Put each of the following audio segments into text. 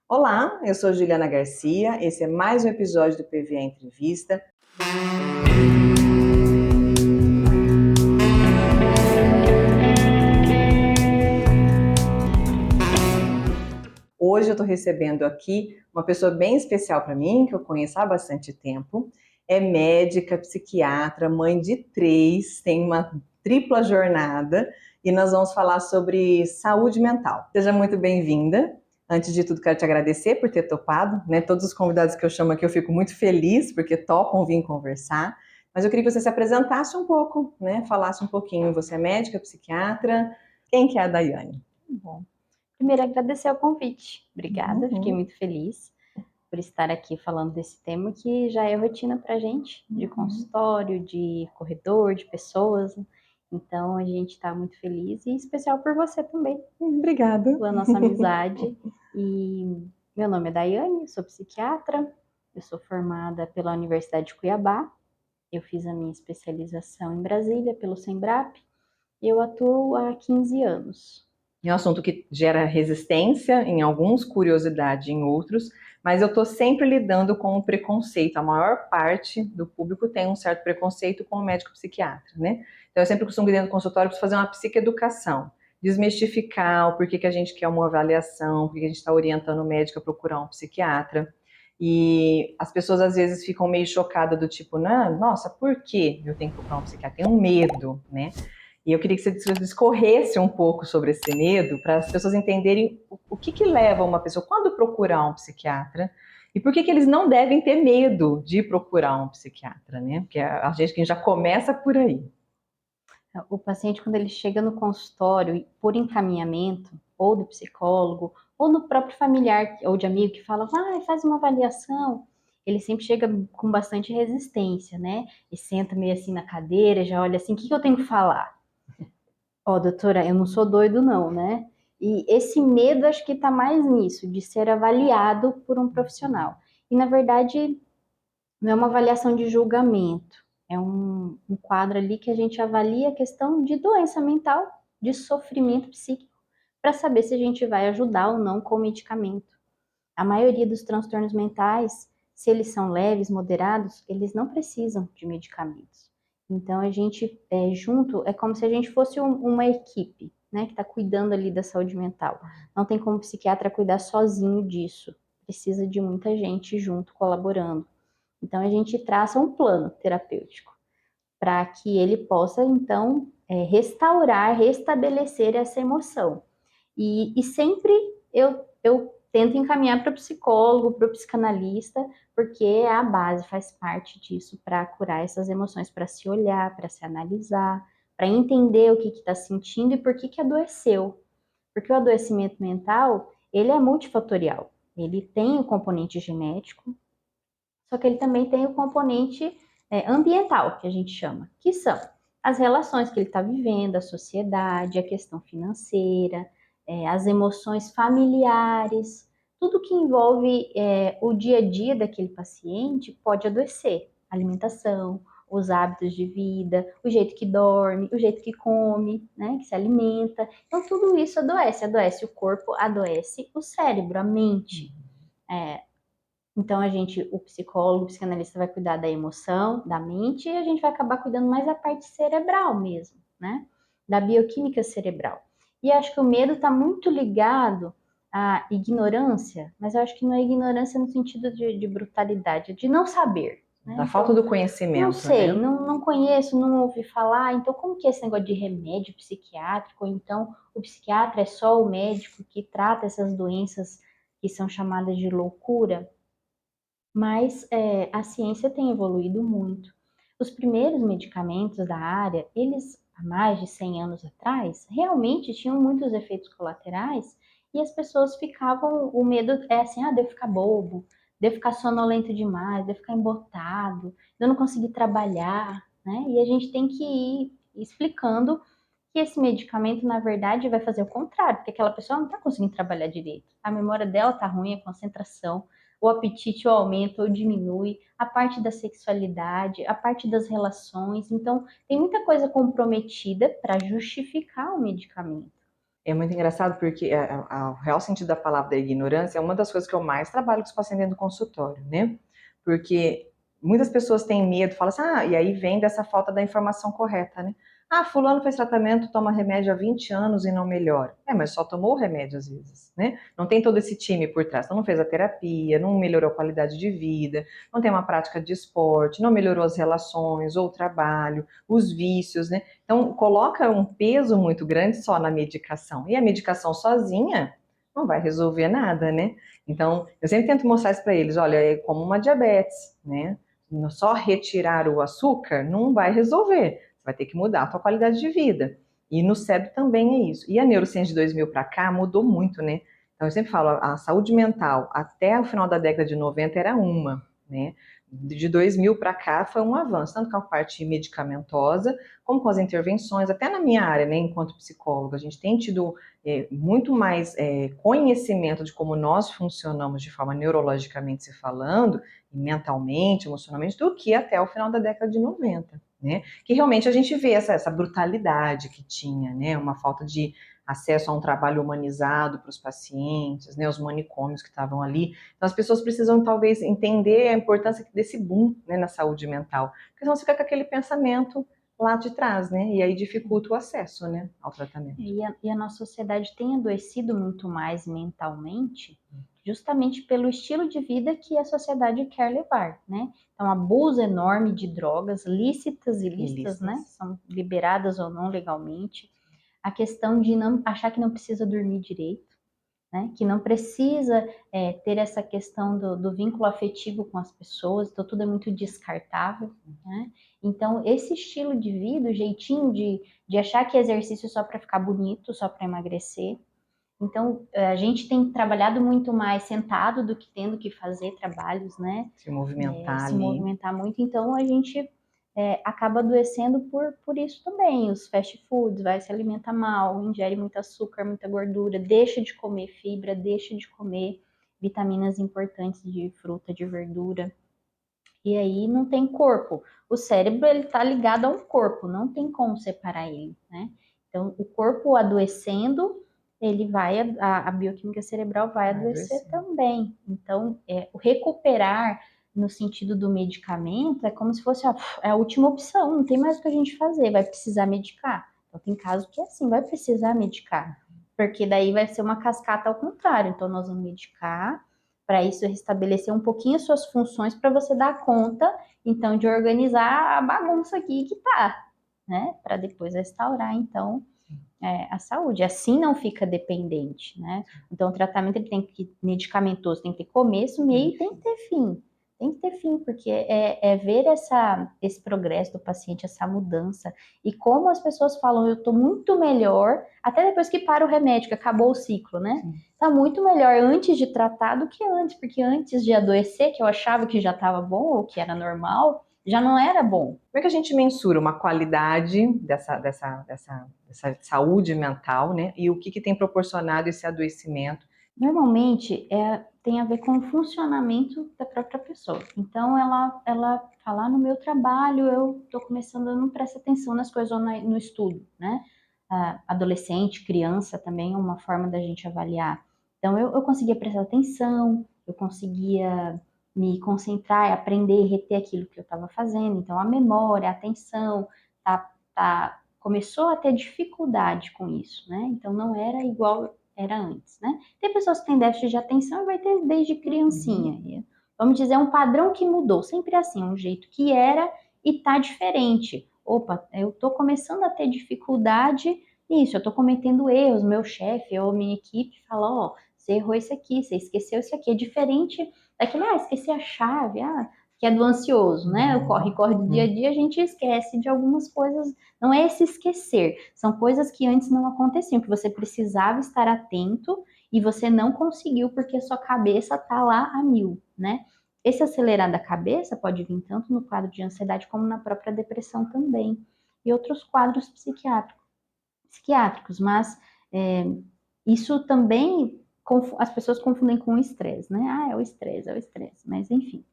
Olá, eu sou Juliana Garcia, esse é mais um episódio do PVA Entrevista. Hoje eu estou recebendo aqui uma pessoa bem especial para mim, que eu conheço há bastante tempo. É médica, psiquiatra, mãe de três, tem uma tripla jornada e nós vamos falar sobre saúde mental. Seja muito bem-vinda. Antes de tudo, quero te agradecer por ter topado, né? Todos os convidados que eu chamo aqui eu fico muito feliz porque topam vir conversar. Mas eu queria que você se apresentasse um pouco, né? Falasse um pouquinho. Você é médica, psiquiatra. Quem que é a Daiane? Bom, primeiro agradecer o convite. Obrigada, fiquei Uhum. muito feliz por estar aqui falando desse tema que já é rotina para gente, de Uhum. consultório, de corredor, de pessoas. Então a gente está muito feliz e em especial por você também, Obrigada. pela nossa amizade. E meu nome é Daiane, sou psiquiatra, eu sou formada pela Universidade de Cuiabá, eu fiz a minha especialização em Brasília pelo Sembrap e eu atuo há 15 anos. É um assunto que gera resistência em alguns, curiosidade em outros, mas eu estou sempre lidando com o preconceito. A maior parte do público tem um certo preconceito com o médico psiquiatra, né? Então eu sempre costumo ir dentro do consultório para fazer uma psicoeducação, desmistificar o porquê que a gente quer uma avaliação, porquê que a gente está orientando o médico a procurar um psiquiatra. E as pessoas às vezes ficam meio chocadas do tipo, não, nossa, por que eu tenho que procurar um psiquiatra? Tem um medo, né? E eu queria que você discorresse um pouco sobre esse medo, para as pessoas entenderem o que leva uma pessoa quando procurar um psiquiatra e por que eles não devem ter medo de procurar um psiquiatra, né? Porque a gente que já começa por aí. O paciente, quando ele chega no consultório, por encaminhamento, ou do psicólogo, ou do próprio familiar ou de amigo que fala, vai, faz uma avaliação, ele sempre chega com bastante resistência, né? E senta meio assim na cadeira, já olha assim, o que eu tenho que falar? Ó, doutora, eu não sou doido não, né? E esse medo acho que tá mais nisso, de ser avaliado por um profissional. E na verdade, não é uma avaliação de julgamento, é um quadro ali que a gente avalia a questão de doença mental, de sofrimento psíquico, para saber se a gente vai ajudar ou não com o medicamento. A maioria dos transtornos mentais, se eles são leves, moderados, eles não precisam de medicamentos. Então a gente junto é como se a gente fosse uma equipe, né, que está cuidando ali da saúde mental. Não tem como o psiquiatra cuidar sozinho disso. Precisa de muita gente junto colaborando. Então a gente traça um plano terapêutico para que ele possa então restaurar, restabelecer essa emoção. E sempre eu tento encaminhar para o psicólogo, para o psicanalista, porque é a base, faz parte disso para curar essas emoções, para se olhar, para se analisar, para entender o que está sentindo e por que adoeceu. Porque o adoecimento mental, ele é multifatorial. Ele tem o componente genético, só que ele também tem o componente ambiental, que a gente chama, que são as relações que ele está vivendo, a sociedade, a questão financeira, as emoções familiares, tudo que envolve o dia a dia daquele paciente pode adoecer. Alimentação, os hábitos de vida, o jeito que dorme, o jeito que come, né, que se alimenta. Então, tudo isso adoece. Adoece o corpo, adoece o cérebro, a mente. É, então, o psicólogo, o psicanalista vai cuidar da emoção, da mente, e a gente vai acabar cuidando mais da parte cerebral mesmo, né? Da bioquímica cerebral. E acho que o medo está muito ligado à ignorância, mas eu acho que não é ignorância no sentido de brutalidade, é de não saber, né? Da falta Então, do não conhecimento, sei, né? não conheço, não ouvi falar, então como que é esse negócio de remédio psiquiátrico? Ou então, o psiquiatra é só o médico que trata essas doenças que são chamadas de loucura? Mas a ciência tem evoluído muito. Os primeiros medicamentos da área, eles, há mais de 100 anos atrás, realmente tinham muitos efeitos colaterais e as pessoas ficavam, o medo é assim, de eu ficar bobo, de eu ficar sonolento demais, de eu ficar embotado, de eu não conseguir trabalhar, né? E a gente tem que ir explicando que esse medicamento, na verdade, vai fazer o contrário, porque aquela pessoa não está conseguindo trabalhar direito. A memória dela está ruim, a concentração, o apetite ou aumenta ou diminui, a parte da sexualidade, a parte das relações. Então, tem muita coisa comprometida para justificar o medicamento. É muito engraçado porque o real sentido da palavra da ignorância é uma das coisas que eu mais trabalho com os pacientes dentro do consultório, né? Porque muitas pessoas têm medo, falam assim, e aí vem dessa falta da informação correta, né? Fulano fez tratamento, toma remédio há 20 anos e não melhora. Mas só tomou o remédio às vezes, né? Não tem todo esse time por trás. Então não fez a terapia, não melhorou a qualidade de vida, não tem uma prática de esporte, não melhorou as relações ou o trabalho, os vícios, né? Então, coloca um peso muito grande só na medicação. E a medicação sozinha não vai resolver nada, né? Então, eu sempre tento mostrar isso para eles: olha, é como uma diabetes, né? Só retirar o açúcar não vai resolver. Você vai ter que mudar a sua qualidade de vida. E no cérebro também é isso. E a neurociência de 2000 para cá mudou muito, né? Então, eu sempre falo, a saúde mental até o final da década de 90 era uma, né? De 2000 para cá foi um avanço, tanto com a parte medicamentosa, como com as intervenções, até na minha área, né, enquanto psicóloga, a gente tem tido muito mais conhecimento de como nós funcionamos de forma neurologicamente se falando, mentalmente, emocionalmente, do que até o final da década de 90, né? Que realmente a gente vê essa brutalidade que tinha, né? Uma falta de acesso a um trabalho humanizado para os pacientes, né? Os manicômios que estavam ali. Então as pessoas precisam talvez entender a importância desse boom, né, na saúde mental, porque senão você fica com aquele pensamento lá de trás, né? E aí dificulta o acesso, né, ao tratamento. E a nossa sociedade tem adoecido muito mais mentalmente, justamente pelo estilo de vida que a sociedade quer levar, né? Então, abuso enorme de drogas, lícitas e ilícitas, né? São liberadas ou não legalmente. A questão de não achar que não precisa dormir direito, né? Que não precisa ter essa questão do vínculo afetivo com as pessoas, então tudo é muito descartável, né? Então, esse estilo de vida, o jeitinho de achar que exercício é só para ficar bonito, só para emagrecer. Então, a gente tem trabalhado muito mais sentado do que tendo que fazer trabalhos, né? Se movimentar Se ali. movimentar muito. Então, a gente acaba adoecendo por isso também. Os fast foods, vai se alimenta mal, ingere muito açúcar, muita gordura, deixa de comer fibra, deixa de comer vitaminas importantes de fruta, de verdura. E aí não tem corpo. O cérebro, ele tá ligado a um corpo, não tem como separar ele, né? Então, o corpo adoecendo, ele vai, a bioquímica cerebral vai adoecer também. Então, o recuperar no sentido do medicamento é como se fosse a última opção, não tem mais o que a gente fazer, vai precisar medicar. Então, tem casos que é assim, vai precisar medicar, porque daí vai ser uma cascata ao contrário. Então, nós vamos medicar para isso restabelecer um pouquinho as suas funções para você dar conta, então, de organizar a bagunça aqui que tá, né? Para depois restaurar, então, a saúde. Assim não fica dependente, né? Então, o tratamento ele tem que, medicamentoso, tem que ter começo, meio e tem que ter fim. Tem que ter fim, porque ver esse progresso do paciente, essa mudança, e como as pessoas falam, eu estou muito melhor, até depois que para o remédio, que acabou o ciclo, né? Está muito melhor antes de tratar do que antes, porque antes de adoecer, que eu achava que já estava bom, ou que era normal, já não era bom. Como é que a gente mensura uma qualidade dessa saúde mental, né? E o que tem proporcionado esse adoecimento? Normalmente tem a ver com o funcionamento da própria pessoa. Então ela fala, no meu trabalho eu estou começando a não prestar atenção nas coisas ou no estudo, né? Adolescente, criança também é uma forma da gente avaliar. Então eu conseguia prestar atenção, eu conseguia me concentrar, aprender e reter aquilo que eu estava fazendo. Então a memória, a atenção, começou a ter dificuldade com isso, né? Então não era igual era antes, né? Tem pessoas que têm déficit de atenção e vai ter desde criancinha. Vamos dizer, um padrão que mudou, sempre assim, um jeito que era e tá diferente. Opa, eu tô começando a ter dificuldade nisso, eu tô cometendo erros, meu chefe ou minha equipe fala, ó, você errou isso aqui, você esqueceu isso aqui, é diferente daquele, esqueci a chave, que é do ansioso, né? O corre-corre do dia a dia, a gente esquece de algumas coisas. Não é esse esquecer, são coisas que antes não aconteciam, que você precisava estar atento e você não conseguiu porque a sua cabeça tá lá a mil, né? Esse acelerar da cabeça pode vir tanto no quadro de ansiedade como na própria depressão também, e outros quadros psiquiátricos, mas isso também as pessoas confundem com o estresse, né? É o estresse, mas enfim.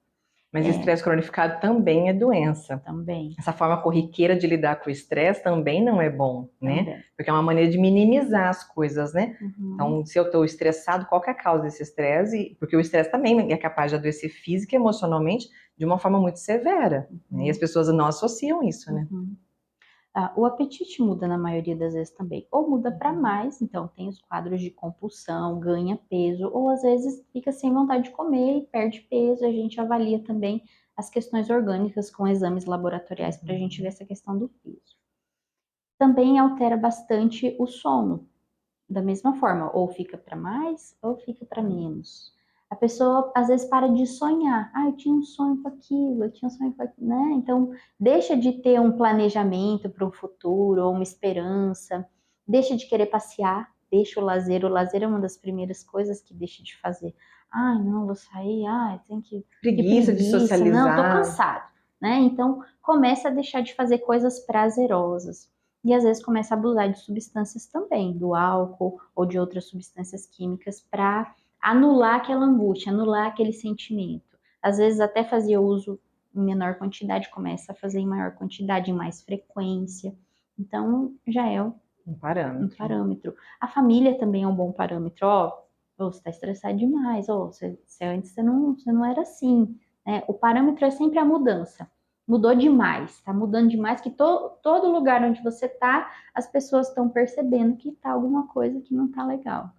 Mas estresse cronificado também é doença. Também, Essa forma corriqueira de lidar com o estresse também não é bom, né? também. Porque é uma maneira de minimizar as coisas, né? Uhum. Então, se eu estou estressado, qual que é a causa desse estresse? Porque o estresse também é capaz de adoecer física e emocionalmente de uma forma muito severa, né? E as Uhum. pessoas não associam isso, né? Uhum. O apetite muda na maioria das vezes também, ou muda para mais, então tem os quadros de compulsão, ganha peso, ou às vezes fica sem vontade de comer e perde peso. A gente avalia também as questões orgânicas com exames laboratoriais para a gente ver essa questão do peso. Também altera bastante o sono, da mesma forma, ou fica para mais ou fica para menos. A pessoa às vezes para de sonhar. Ah, eu tinha um sonho com aquilo, eu tinha um sonho com aquilo, né? Então, deixa de ter um planejamento para o futuro, ou uma esperança, deixa de querer passear, deixa o lazer. O lazer é uma das primeiras coisas que deixa de fazer. Ah, não, vou sair, ah, tem que Preguiça de preguiça, não, tô socializar. cansado, né? Então, começa a deixar de fazer coisas prazerosas e às vezes começa a abusar de substâncias também, do álcool ou de outras substâncias químicas para anular aquela angústia, anular aquele sentimento. Às vezes até fazia uso em menor quantidade, começa a fazer em maior quantidade, em mais frequência. Então já é Um um parâmetro. parâmetro. A família também é um bom parâmetro. Ó, você está estressado demais, ó, antes você não era assim. Né? O parâmetro é sempre a mudança. Mudou demais, tá mudando demais, que todo lugar onde você tá, as pessoas estão percebendo que tá alguma coisa que não tá legal.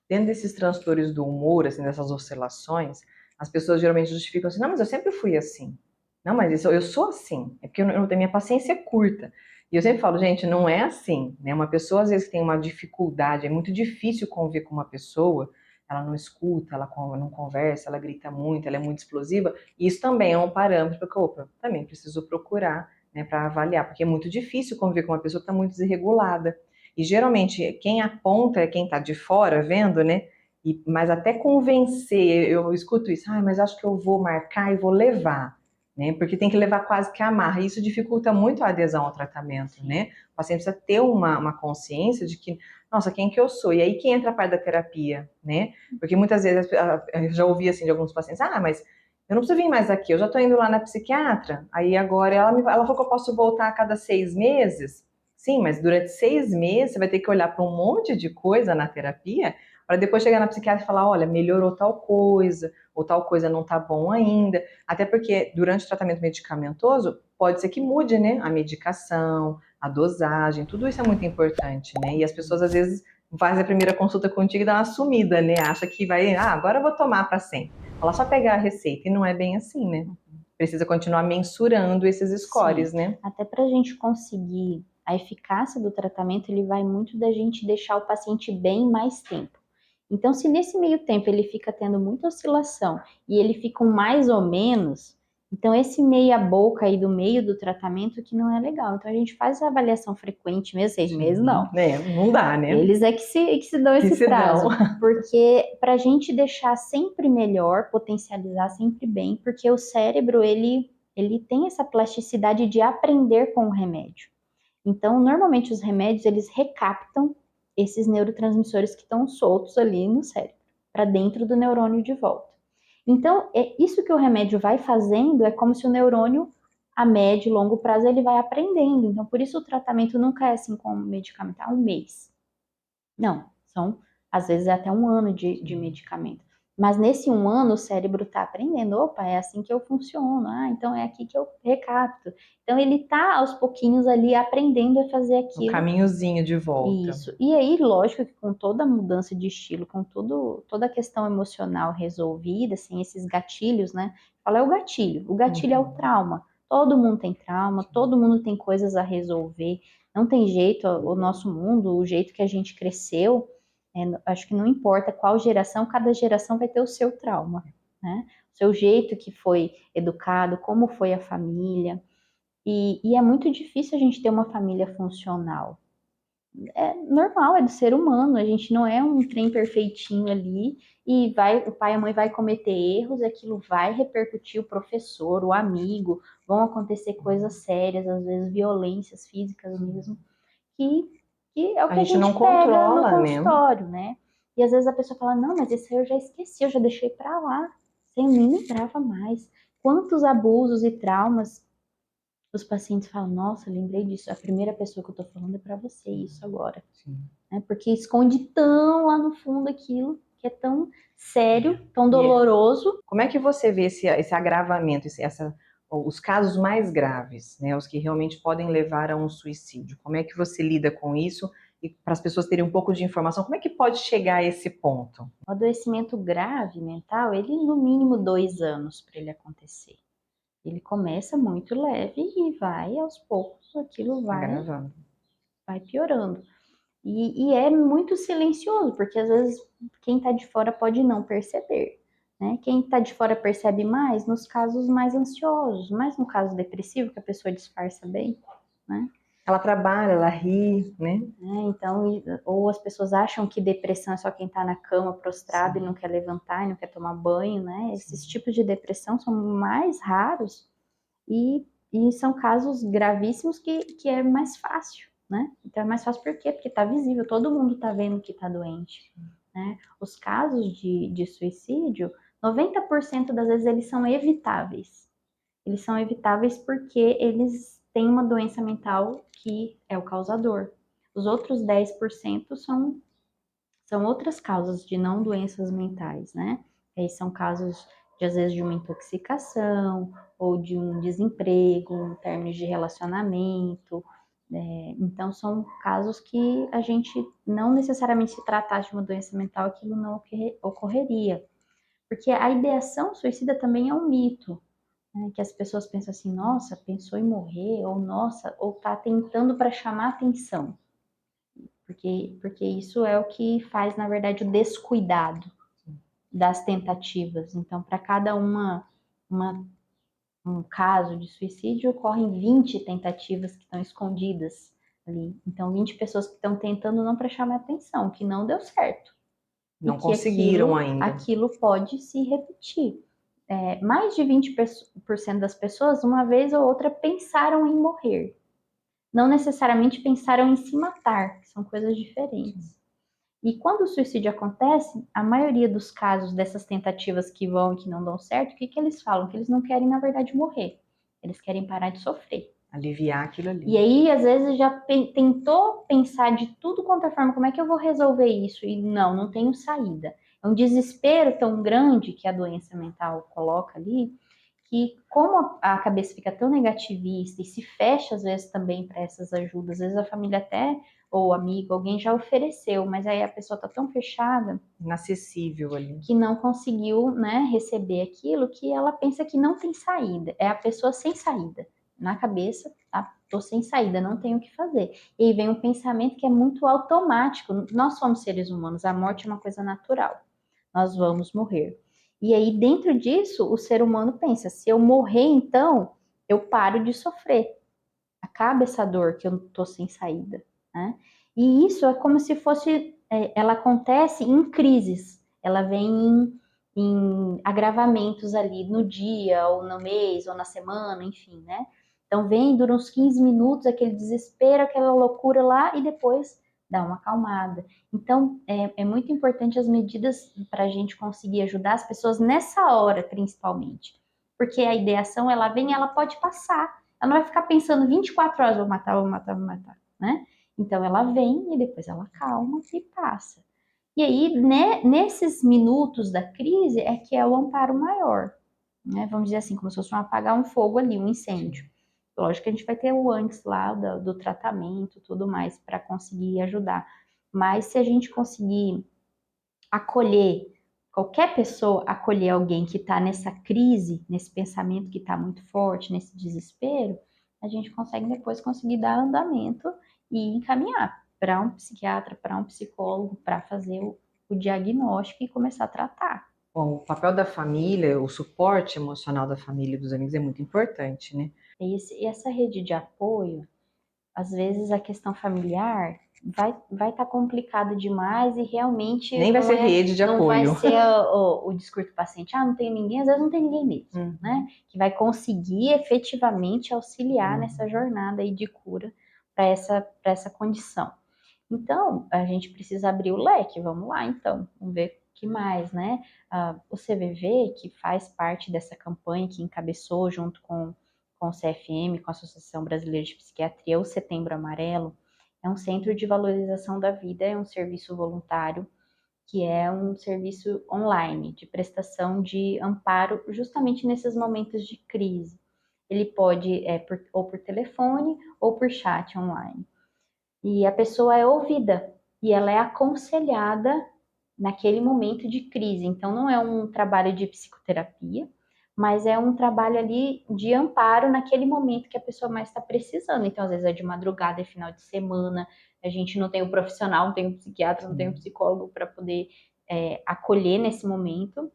Dentro desses transtornos do humor, assim, dessas oscilações, as pessoas geralmente justificam assim, não, mas eu sempre fui assim. Não, mas isso, eu sou assim. É porque eu tenho minha paciência é curta. E eu sempre falo, gente, não é assim, né? Uma pessoa às vezes tem uma dificuldade, é muito difícil conviver com uma pessoa, ela não escuta, ela não conversa, ela grita muito, ela é muito explosiva. E isso também é um parâmetro porque, opa, também preciso procurar, né, para avaliar, porque é muito difícil conviver com uma pessoa que está muito desregulada. E geralmente quem aponta é quem está de fora vendo, né? Mas até convencer, eu escuto isso, ah, mas acho que eu vou marcar e vou levar, né? Porque tem que levar quase que a amarra. E isso dificulta muito a adesão ao tratamento, Sim. né? O paciente precisa ter uma consciência de que, nossa, quem que eu sou? E aí que entra a parte da terapia, né? Porque muitas vezes eu já ouvi assim de alguns pacientes, ah, mas eu não preciso vir mais aqui, eu já estou indo lá na psiquiatra. Aí agora ela falou que eu posso voltar a cada 6 meses. Sim, mas durante 6 meses você vai ter que olhar para um monte de coisa na terapia para depois chegar na psiquiatra e falar, olha, melhorou tal coisa, ou tal coisa não está bom ainda. Até porque durante o tratamento medicamentoso pode ser que mude, né? A medicação, a dosagem, tudo isso é muito importante, né? E as pessoas às vezes fazem a primeira consulta contigo e dá uma sumida, né? Acha que vai, agora eu vou tomar para sempre. Ela só pegar a receita e não é bem assim, né? Precisa continuar mensurando esses scores, Sim, né? até para a gente conseguir a eficácia do tratamento, ele vai muito da gente deixar o paciente bem mais tempo. Então, se nesse meio tempo ele fica tendo muita oscilação e ele fica um mais ou menos, então esse meia boca aí do meio do tratamento que não é legal. Então a gente faz a avaliação frequente mesmo, 6 meses não. Né? Não dá, né? Eles é que se dão Que esse se dão. prazo, porque para a gente deixar sempre melhor, potencializar sempre bem, porque o cérebro ele tem essa plasticidade de aprender com o remédio. Então, normalmente os remédios eles recaptam esses neurotransmissores que estão soltos ali no cérebro, para dentro do neurônio de volta. Então, é isso que o remédio vai fazendo, é como se o neurônio a médio e longo prazo ele vai aprendendo. Então, por isso o tratamento nunca é assim com medicamento, um mês. Não, são às vezes até um ano de medicamento. Mas nesse um ano o cérebro está aprendendo, opa, é assim que eu funciono, então é aqui que eu recapto. Então ele está aos pouquinhos ali aprendendo a fazer O aquilo. caminhozinho de volta. Isso. E aí, lógico que com toda a mudança de estilo, com toda a questão emocional resolvida, assim, esses gatilhos, né? Fala, é o gatilho. O gatilho é o Uhum. trauma. Todo mundo tem trauma, todo mundo tem coisas a resolver. Não tem jeito, o nosso mundo, o jeito que a gente cresceu, acho que não importa qual geração, cada geração vai ter o seu trauma, né? O seu jeito que foi educado, como foi a família. E é muito difícil a gente ter uma família funcional. É normal, é do ser humano. A gente não é um trem perfeitinho ali e o pai e a mãe vai cometer erros, aquilo vai repercutir o professor, o amigo, vão acontecer coisas sérias, às vezes violências físicas mesmo, que, que é o A que a gente não gente pega no controla, né? consultório, né? E às vezes a pessoa fala, não, mas esse aí eu já esqueci, eu já deixei pra lá, sem nem lembrava mais. quantos abusos e traumas os pacientes falam, nossa, lembrei disso, a primeira pessoa que eu tô falando é para você isso agora. Sim. Né? Porque esconde tão lá no fundo aquilo que é tão sério, tão E doloroso. como é que você vê esse agravamento, os casos mais graves, né, os que realmente podem levar a um suicídio? Como é que você lida com isso? E para as pessoas terem um pouco de informação, como é que pode chegar a esse ponto? O adoecimento grave mental, ele no mínimo 2 anos para ele acontecer. Ele começa muito leve e vai aos poucos, aquilo Agravando. vai piorando. E é muito silencioso, porque às vezes quem está de fora pode não perceber. Né? Quem está de fora percebe mais nos casos mais ansiosos, mas no caso depressivo, que a pessoa disfarça bem. Né? Ela trabalha, ela ri, né? Então, ou as pessoas acham que depressão é só quem está na cama prostrado e não quer levantar, e não quer tomar banho, né? Esses tipos de depressão são mais raros e são casos gravíssimos que é mais fácil, né? Então é mais fácil por quê? Porque está visível, todo mundo está vendo que está doente, né? Os casos de suicídio, 90% das vezes eles são evitáveis. Eles são evitáveis porque eles têm uma doença mental que é o causador. Os outros 10% são outras causas de não doenças mentais, né? Aí são casos de, às vezes, de uma intoxicação ou de um desemprego, um término de relacionamento. Então, são casos que a gente não necessariamente se tratasse de uma doença mental, aquilo não ocorreria. Porque a ideação suicida também é um mito, né? Que as pessoas pensam assim, nossa, pensou em morrer, ou nossa, ou tá tentando para chamar atenção. Porque isso é o que faz, na verdade, o descuidado das tentativas. Então, para cada um caso de suicídio, ocorrem 20 tentativas que estão escondidas ali. Então, 20 pessoas que estão tentando não para chamar atenção, que não deu certo. E Não que conseguiram ainda. aquilo pode se repetir. Mais de 20% das pessoas, uma vez ou outra, pensaram em morrer. Não necessariamente pensaram em se matar, que são coisas diferentes. E quando o suicídio acontece, a maioria dos casos dessas tentativas que vão e que não dão certo, o que eles falam? Que eles não querem, na verdade, morrer. Eles querem parar de sofrer. Aliviar aquilo ali. E aí, às vezes, já tentou pensar de tudo quanto é forma, como é que eu vou resolver isso? E não tenho saída. É um desespero tão grande que a doença mental coloca ali, que como a cabeça fica tão negativista e se fecha às vezes também para essas ajudas, às vezes a família até, ou amigo, alguém já ofereceu, mas aí a pessoa está tão fechada, inacessível ali, que não conseguiu, né, receber aquilo, que ela pensa que não tem saída, é a pessoa sem saída, na cabeça, tá? Tô sem saída, não tenho o que fazer. E aí vem um pensamento que é muito automático, nós somos seres humanos, a morte é uma coisa natural, nós vamos morrer. E aí, dentro disso, o ser humano pensa: se eu morrer, então, eu paro de sofrer. Acaba essa dor que eu tô sem saída, né? E isso é como se fosse, ela acontece em crises, ela vem em agravamentos ali no dia, ou no mês, ou na semana, enfim, né? Então vem, dura uns 15 minutos, aquele desespero, aquela loucura lá, e depois dá uma acalmada. Então, é muito importante as medidas para a gente conseguir ajudar as pessoas nessa hora, principalmente. Porque a ideação, ela vem, ela pode passar. Ela não vai ficar pensando 24 horas, vou matar, vou matar, vou matar, né? Então, ela vem e depois ela calma e passa. E aí, né, nesses minutos da crise, é que é o amparo maior. Né? Vamos dizer assim, como se fosse apagar um fogo ali, um incêndio. Lógico que a gente vai ter o antes lá do tratamento, tudo mais, para conseguir ajudar. Mas se a gente conseguir acolher, qualquer pessoa acolher alguém que está nessa crise, nesse pensamento que está muito forte, nesse desespero, a gente consegue depois conseguir dar andamento e encaminhar para um psiquiatra, para um psicólogo, para fazer o diagnóstico e começar a tratar. Bom, o papel da família, o suporte emocional da família e dos amigos é muito importante, né? E essa rede de apoio, às vezes a questão familiar vai estar complicada demais e realmente Nem vai ser rede de não vai apoio. ser o discurso do paciente, não tem ninguém, às vezes não tem ninguém mesmo, né? Que vai conseguir efetivamente auxiliar nessa jornada aí de cura para essa condição. Então, a gente precisa abrir o leque, vamos lá então, vamos ver que mais, né? O CVV, que faz parte dessa campanha, que encabeçou junto com o CFM, com a Associação Brasileira de Psiquiatria, o Setembro Amarelo, é um centro de valorização da vida, é um serviço voluntário, que é um serviço online de prestação de amparo justamente nesses momentos de crise. Ele pode, ou por telefone ou por chat online. E a pessoa é ouvida e ela é aconselhada naquele momento de crise. Então, não é um trabalho de psicoterapia, mas é um trabalho ali de amparo naquele momento que a pessoa mais está precisando. Então, às vezes é de madrugada, é final de semana, a gente não tem o profissional, não tem o psiquiatra, não tem o psicólogo para poder acolher nesse momento.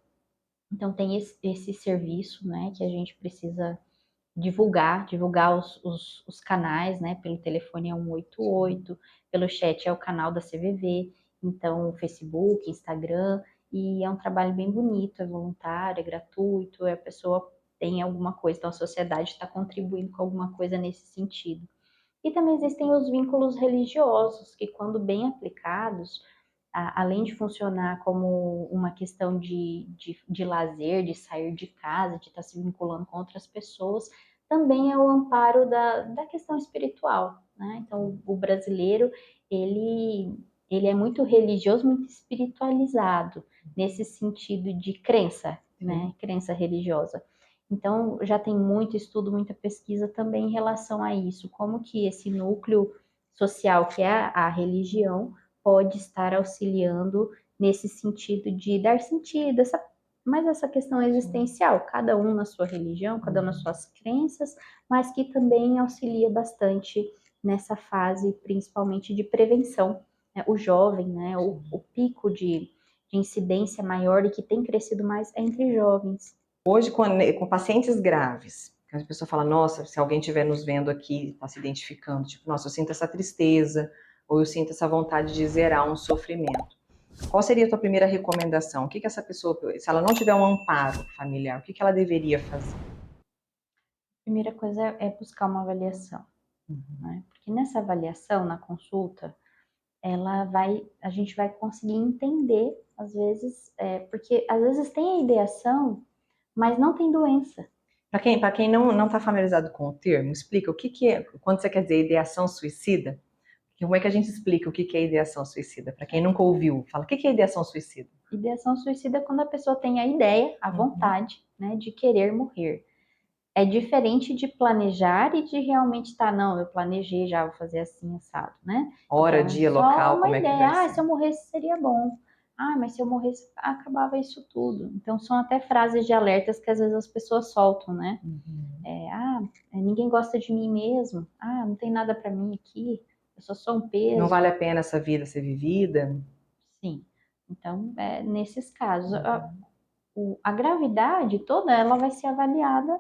Então, tem esse serviço, né, que a gente precisa divulgar os canais, né? Pelo telefone é 188, pelo chat é o canal da CVV, então Facebook, Instagram, e é um trabalho bem bonito, é voluntário, é gratuito, a pessoa tem alguma coisa, então a sociedade está contribuindo com alguma coisa nesse sentido. E também existem os vínculos religiosos, que quando bem aplicados, além de funcionar como uma questão de lazer, de sair de casa, de estar se vinculando com outras pessoas, também é o amparo da questão espiritual, né? Então, o brasileiro, ele é muito religioso, muito espiritualizado, nesse sentido de crença, né? Crença religiosa. Então, já tem muito estudo, muita pesquisa também em relação a isso, como que esse núcleo social, que é a religião, pode estar auxiliando nesse sentido de dar sentido, mas essa questão existencial, cada um na sua religião, cada um nas suas crenças, mas que também auxilia bastante nessa fase, principalmente de prevenção. Né? O jovem, né? O pico de incidência maior e que tem crescido mais é entre jovens. Hoje, com pacientes graves, a pessoa fala, nossa, se alguém estiver nos vendo aqui, está se identificando, tipo, nossa, eu sinto essa tristeza, ou eu sinto essa vontade de zerar um sofrimento. Qual seria a tua primeira recomendação? O que essa pessoa, se ela não tiver um amparo familiar, o que ela deveria fazer? A primeira coisa é buscar uma avaliação, né? Porque nessa avaliação, na consulta, a gente vai conseguir entender, às vezes, porque às vezes tem a ideação, mas não tem doença. Para quem não está familiarizado com o termo, explica o que é, quando você quer dizer ideação suicida, como é que a gente explica o que é ideação suicida? Para quem nunca ouviu, fala, o que é ideação suicida? Ideação suicida é quando a pessoa tem a ideia, a vontade, né, de querer morrer. É diferente de planejar e de realmente estar, não, eu planejei já, vou fazer assim, assado, né? Hora, Então, é dia, só local, uma como é que ideia. vai ser? Se eu morresse seria bom. Mas se eu morresse, acabava isso tudo. Então, são até frases de alertas que às vezes as pessoas soltam, né? Ninguém gosta de mim mesmo. Não tem nada para mim aqui. Eu só sou um peso. Não vale a pena essa vida ser vivida? Sim. Então, nesses casos, a gravidade toda, ela vai ser avaliada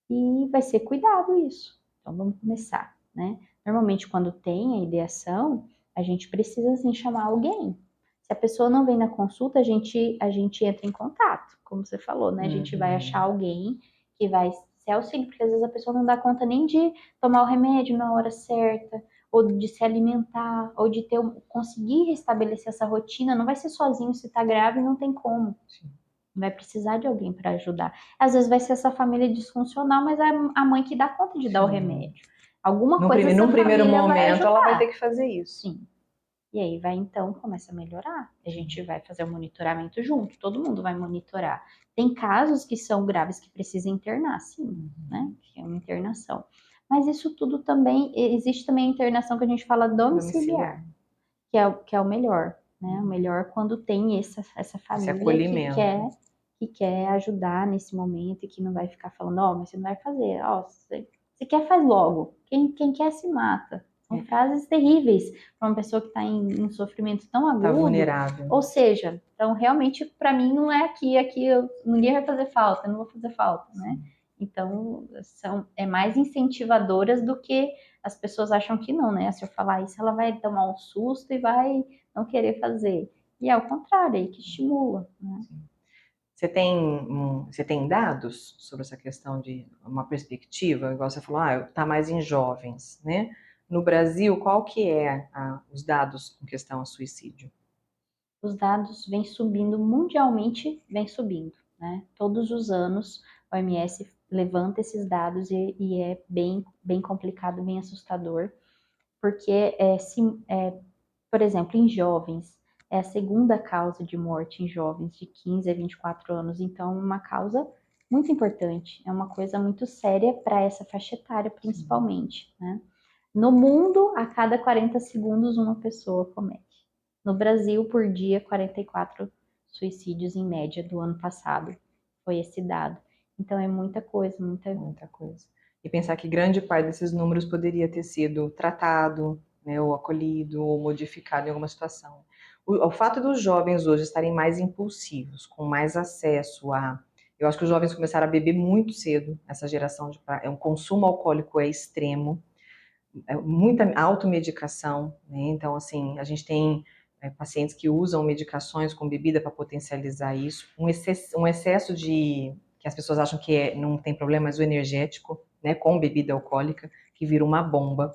e vai ser cuidado isso. Então vamos começar, né? Normalmente quando tem a ideação, a gente precisa assim chamar alguém. Se a pessoa não vem na consulta, a gente entra em contato, como você falou, né? A gente vai achar alguém que vai ser auxílio, porque às vezes a pessoa não dá conta nem de tomar o remédio na hora certa, ou de se alimentar, ou de conseguir restabelecer essa rotina. Não vai ser sozinho, se tá grave, não tem como. Sim. Vai precisar de alguém para ajudar. Às vezes vai ser essa família disfuncional, mas é a mãe que dá conta de dar o remédio. Alguma coisa essa Num primeiro família vai momento, ajudar. ela vai ter que fazer isso. Sim. E aí vai então, começa a melhorar. A gente vai fazer o monitoramento junto, todo mundo vai monitorar. Tem casos que são graves que precisam internar, sim, né? Que é uma internação. Mas isso tudo também, existe também a internação que a gente fala domiciliar, que é o melhor, né? O melhor quando tem essa família acolhimento. que quer ajudar nesse momento e que não vai ficar falando, mas você não vai fazer, você quer, faz logo. Quem quer se mata. São frases terríveis para uma pessoa que está em sofrimento tão agudo. Tá vulnerável. Ou seja, então realmente para mim não é aqui ninguém vai fazer falta, eu não vou fazer falta, né? Então é mais incentivadoras do que as pessoas acham que não, né? Se eu falar isso, ela vai tomar um susto e vai não querer fazer. E é o contrário, aí que estimula, né? Você tem dados sobre essa questão de uma perspectiva? Igual você falou, tá mais em jovens, né? No Brasil, qual que é os dados com questão a suicídio? os dados vêm subindo mundialmente, vem subindo, né? Todos os anos a OMS levanta esses dados e é bem complicado, bem assustador, porque por exemplo, em jovens, é a segunda causa de morte em jovens de 15 a 24 anos, então é uma causa muito importante, é uma coisa muito séria para essa faixa etária, principalmente, né? No mundo, a cada 40 segundos, uma pessoa comete. No Brasil, por dia, 44 suicídios em média do ano passado. Foi esse dado. Então, é muita coisa, Muita coisa. E pensar que grande parte desses números poderia ter sido tratado, né, ou acolhido, ou modificado em alguma situação. O fato dos jovens hoje estarem mais impulsivos, com mais acesso a. Eu acho que os jovens começaram a beber muito cedo, essa geração de. O consumo alcoólico é extremo, muita automedicação, né? Então, assim, a gente tem pacientes que usam medicações com bebida para potencializar isso, um excesso de, que as pessoas acham que não tem problema, mas o energético, né, com bebida alcoólica, que vira uma bomba.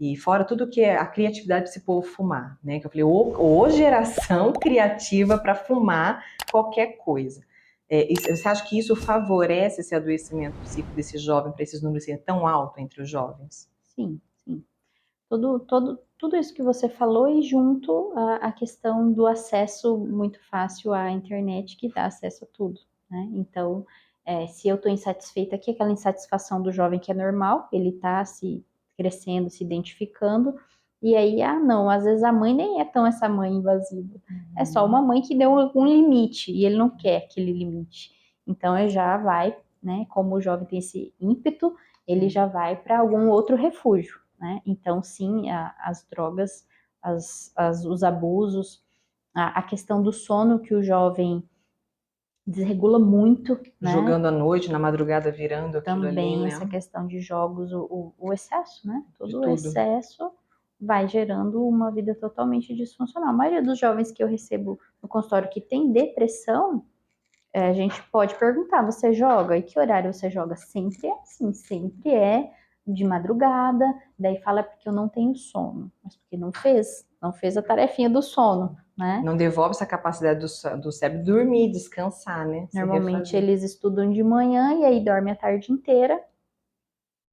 E fora tudo que é a criatividade desse povo fumar, né? Que eu falei, ô geração criativa para fumar qualquer coisa. Você acha que isso favorece esse adoecimento psíquico desse jovem, para esses números serem tão altos entre os jovens? sim, sim. Tudo isso que você falou e junto a questão do acesso muito fácil à internet, que dá acesso a tudo, né? Então, se eu estou insatisfeita aqui, aquela insatisfação do jovem que é normal, ele está se crescendo, se identificando, e aí, não, às vezes a mãe nem é tão essa mãe invasiva, é só uma mãe que deu algum limite, e ele não quer aquele limite. Então, ele já vai, né, como o jovem tem esse ímpeto, ele já vai para algum outro refúgio, né? Então, sim, as drogas, os abusos, a questão do sono que o jovem desregula muito, né? Jogando à noite, na madrugada, virando aquilo ali, Também né? essa questão de jogos, o excesso, né? De Todo o tudo. excesso vai gerando uma vida totalmente disfuncional. A maioria dos jovens que eu recebo no consultório que tem depressão, a gente pode perguntar, você joga? E que horário você joga? Sempre é assim, sempre é de madrugada, daí fala porque eu não tenho sono, mas porque não fez a tarefinha do sono, né? Não devolve essa capacidade do cérebro dormir, descansar, né? Se Normalmente refazer. eles estudam de manhã e aí dorme a tarde inteira,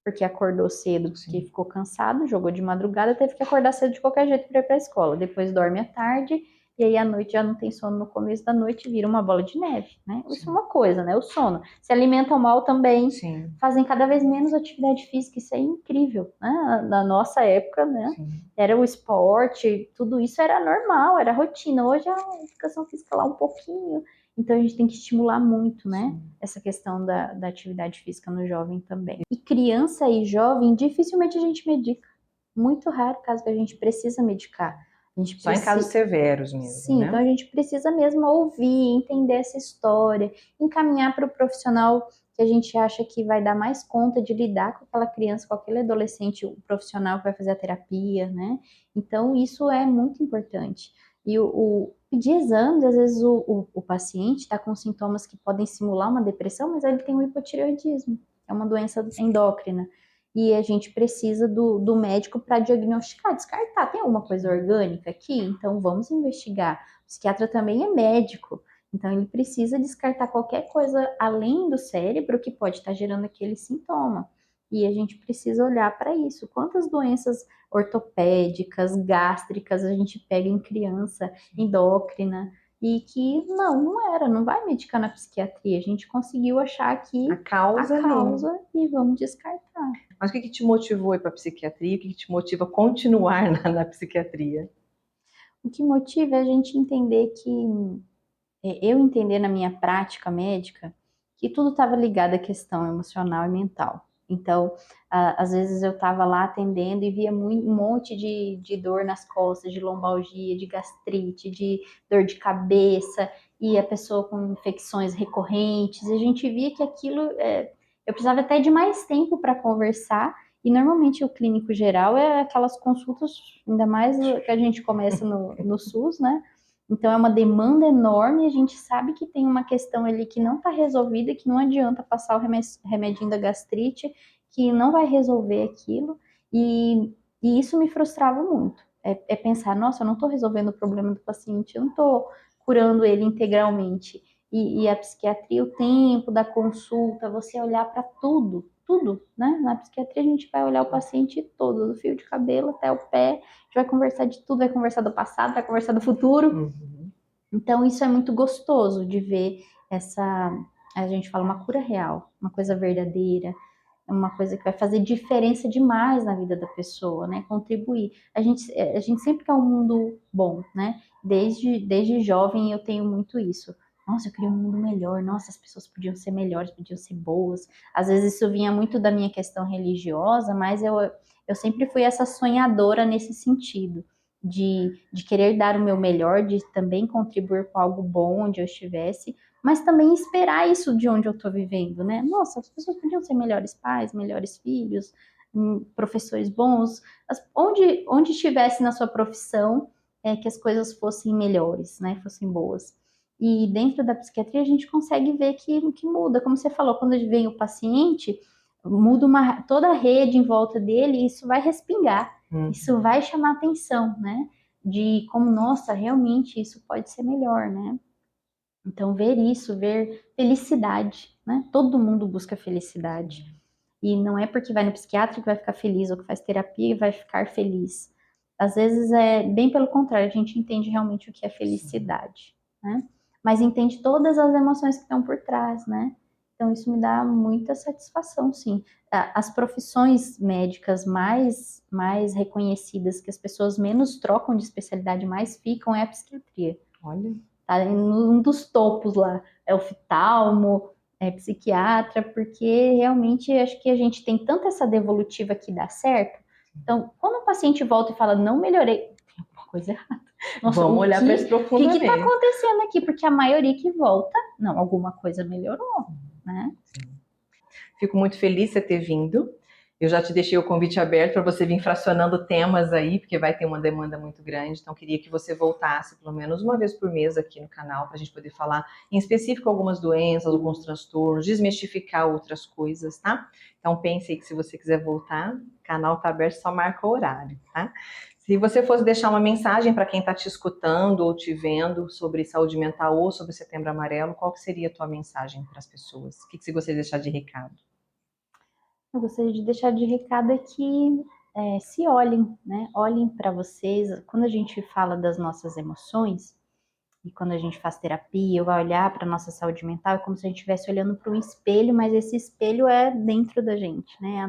porque acordou cedo, porque Sim. ficou cansado, jogou de madrugada, teve que acordar cedo de qualquer jeito para ir para a escola. Depois dorme à tarde e aí à noite já não tem sono no começo da noite, vira uma bola de neve, né? Isso é Sim. uma coisa, né? O sono. Se alimentam mal também, Sim. fazem cada vez menos atividade física, isso é incrível, né? Na nossa época, né? Sim. Era o esporte, tudo isso era normal, era rotina. Hoje a educação física lá um pouquinho, então a gente tem que estimular muito, né? Sim. Essa questão da atividade física no jovem também. E criança e jovem, dificilmente a gente medica. Muito raro o caso que a gente precisa medicar. A gente Só em casos precisa. severos mesmo, Sim, então né? a gente precisa mesmo ouvir, entender essa história, encaminhar para o profissional que a gente acha que vai dar mais conta de lidar com aquela criança, com aquele adolescente, o profissional que vai fazer a terapia, né? Então, isso é muito importante. E pedir exames, às vezes o paciente está com sintomas que podem simular uma depressão, mas ele tem um hipotireoidismo, é uma doença endócrina. E a gente precisa do médico para diagnosticar, descartar. Tem alguma coisa orgânica aqui? Então vamos investigar. O psiquiatra também é médico, então ele precisa descartar qualquer coisa além do cérebro que pode estar gerando aquele sintoma. E a gente precisa olhar para isso. Quantas doenças ortopédicas, gástricas a gente pega em criança, endócrina, e que não vai medicar na psiquiatria. A gente conseguiu achar A aqui a causa ali. causa e vamos descartar. Mas o que te motivou a ir para a psiquiatria? O que te motiva a continuar na psiquiatria? O que motiva é a gente entender que, eu entender na minha prática médica, que tudo estava ligado à questão emocional e mental. Então, às vezes eu estava lá atendendo e via um monte de dor nas costas, de lombalgia, de gastrite, de dor de cabeça, e a pessoa com infecções recorrentes, e a gente via que aquilo, eu precisava até de mais tempo para conversar, e normalmente o clínico geral é aquelas consultas, ainda mais que a gente começa no SUS, né? Então é uma demanda enorme e a gente sabe que tem uma questão ali que não está resolvida, que não adianta passar o remedinho da gastrite, que não vai resolver aquilo, e isso me frustrava muito. é pensar, nossa, eu não estou resolvendo o problema do paciente, eu não estou curando ele integralmente. E a psiquiatria, o tempo da consulta, você olhar para tudo, tudo, né? Na psiquiatria a gente vai olhar o paciente todo, do fio de cabelo até o pé, a gente vai conversar de tudo, vai conversar do passado, vai conversar do futuro. Uhum. Então isso é muito gostoso de ver essa, a gente fala uma cura real, uma coisa verdadeira, é uma coisa que vai fazer diferença demais na vida da pessoa, né? Contribuir. A gente sempre quer um mundo bom, né? Desde jovem eu tenho muito isso. Nossa, eu queria um mundo melhor. Nossa, as pessoas podiam ser melhores, podiam ser boas. Às vezes isso vinha muito da minha questão religiosa, mas eu sempre fui essa sonhadora nesse sentido. De querer dar o meu melhor, de também contribuir com algo bom onde eu estivesse, mas também esperar isso de onde eu estou vivendo, né? Nossa, as pessoas podiam ser melhores pais, melhores filhos, professores bons, onde estivesse na sua profissão, que as coisas fossem melhores, né? Fossem boas. E dentro da psiquiatria a gente consegue ver que muda, como você falou, quando vem o paciente, muda toda a rede em volta dele e isso vai respingar, isso vai chamar atenção, né? De como, nossa, realmente isso pode ser melhor, né? Então, ver isso, ver felicidade, né? Todo mundo busca felicidade. E não é porque vai no psiquiatra que vai ficar feliz, ou que faz terapia e vai ficar feliz. Às vezes é bem pelo contrário, a gente entende realmente o que é felicidade, né? Mas entende todas as emoções que estão por trás, né? Então, isso me dá muita satisfação, sim. As profissões médicas mais reconhecidas, que as pessoas menos trocam de especialidade, mais ficam, é a psiquiatria. Olha. Tá em um dos topos lá, é oftalmo, é psiquiatra, porque realmente acho que a gente tem tanta essa devolutiva que dá certo. Então, quando o paciente volta e fala, não melhorei, tem alguma coisa errada. Nossa, Vamos olhar para isso o que tá profundamente. acontecendo aqui? Porque a maioria que volta, não, alguma coisa melhorou, né? Fico muito feliz de você ter vindo. Eu já te deixei o convite aberto para você vir fracionando temas aí, porque vai ter uma demanda muito grande. Então, queria que você voltasse pelo menos uma vez por mês aqui no canal, para a gente poder falar em específico algumas doenças, alguns transtornos, desmistificar outras coisas, tá? Então, pense aí que se você quiser voltar, o canal está aberto, só marca o horário, tá? Se você fosse deixar uma mensagem para quem está te escutando ou te vendo sobre saúde mental ou sobre Setembro Amarelo, qual que seria a tua mensagem para as pessoas? O que você gostaria de deixar de recado? Eu gostaria de deixar de recado é que se olhem, né? Olhem para vocês. Quando a gente fala das nossas emoções, e quando a gente faz terapia, ou vai olhar para a nossa saúde mental, é como se a gente estivesse olhando para um espelho, mas esse espelho é dentro da gente, né?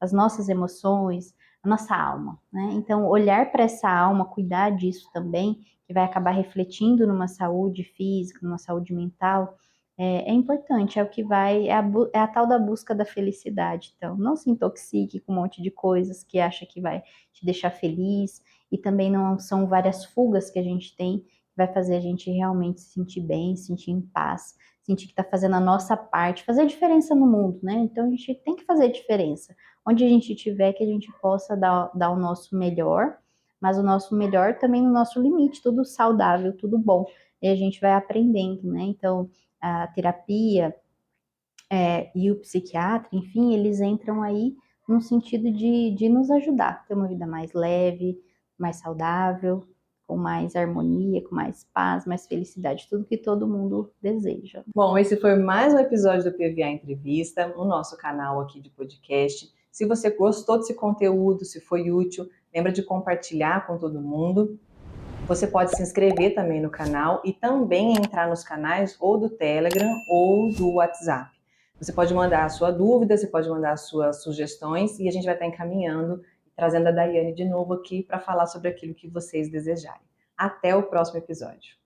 As nossas emoções, a nossa alma, né? Então, olhar para essa alma, cuidar disso também, que vai acabar refletindo numa saúde física, numa saúde mental, é importante, é o que vai, é a tal da busca da felicidade. Então, não se intoxique com um monte de coisas que acha que vai te deixar feliz, e também não são várias fugas que a gente tem vai fazer a gente realmente se sentir bem, se sentir em paz, sentir que está fazendo a nossa parte, fazer diferença no mundo, né? Então a gente tem que fazer diferença. Onde a gente estiver, que a gente possa dar o nosso melhor, mas o nosso melhor também no nosso limite, tudo saudável, tudo bom. E a gente vai aprendendo, né? Então a terapia e o psiquiatra, enfim, eles entram aí no sentido de nos ajudar a ter uma vida mais leve, mais saudável, com mais harmonia, com mais paz, mais felicidade, tudo que todo mundo deseja. Bom, esse foi mais um episódio do PVA Entrevista, no nosso canal aqui de podcast. Se você gostou desse conteúdo, se foi útil, lembra de compartilhar com todo mundo. Você pode se inscrever também no canal e também entrar nos canais ou do Telegram ou do WhatsApp. Você pode mandar a sua dúvida, você pode mandar as suas sugestões e a gente vai estar encaminhando e trazendo a Daiane de novo aqui para falar sobre aquilo que vocês desejarem. Até o próximo episódio.